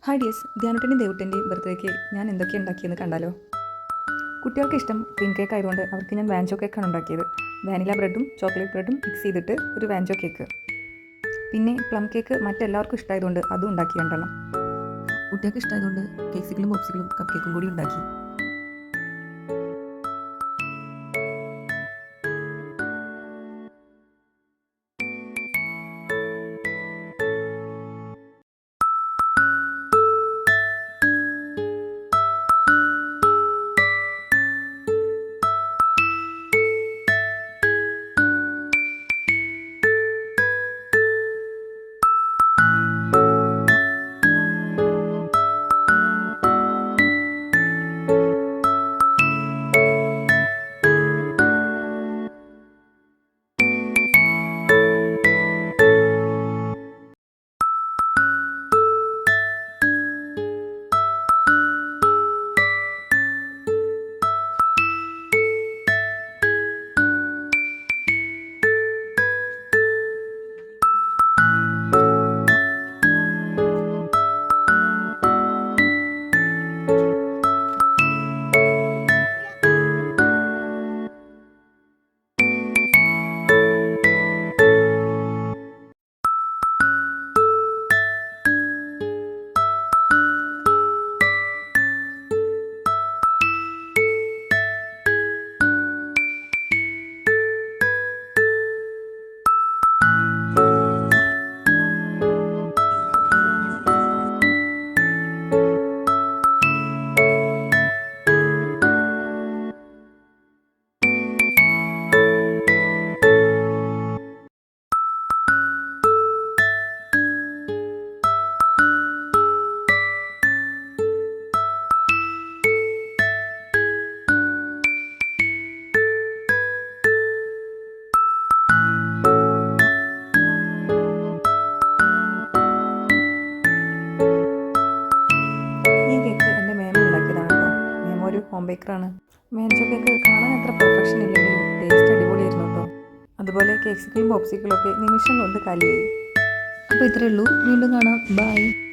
Hi dears, ധ്യാനുട്ടൻ്റെയും ദേവുട്ടൻ്റെയും ബർത്ത്ഡേക്ക് ഞാൻ എന്തൊക്കെ ഉണ്ടാക്കിയെന്ന് കണ്ടാലോ. കുട്ടികൾക്ക് ഇഷ്ടം ക്രീം കേക്ക് ആയതുകൊണ്ട് അവർക്ക് ഞാൻ വാൻചോ കേക്കാണ് ഉണ്ടാക്കിയത്. വാനില ബ്രെഡും ചോക്ലേറ്റ് ബ്രെഡും മിക്സ് ചെയ്തിട്ട് ഒരു വാൻചോ കേക്ക്. പിന്നെ പ്ലം കേക്ക് മറ്റെല്ലാവർക്കും ഇഷ്ടമായതുകൊണ്ട് അതും ഉണ്ടാക്കി രണ്ടെണ്ണം. കുട്ടികൾക്ക് ഇഷ്ടമായതുകൊണ്ട് കേക്സികളും പോപ്സികളും കപ്പ് കേക്കും കൂടി ഉണ്ടാക്കി. ഒരു ഹോം ബേക്കറാണ്. വാൻചോ കേക്ക് കാണാൻ അത്ര പെർഫെക്ഷൻ ഇല്ലെങ്കിലും ടേസ്റ്റ് അടിപൊളിയായിരുന്നു കേട്ടോ. അതുപോലെ കേക്സിക്കലും പോപ്സിക്കലും ഒക്കെ നിമിഷം കൊണ്ട് കാലിയായി. അപ്പോൾ ഇത്രയേ ഉള്ളൂ. വീണ്ടും കാണാം. ബൈ.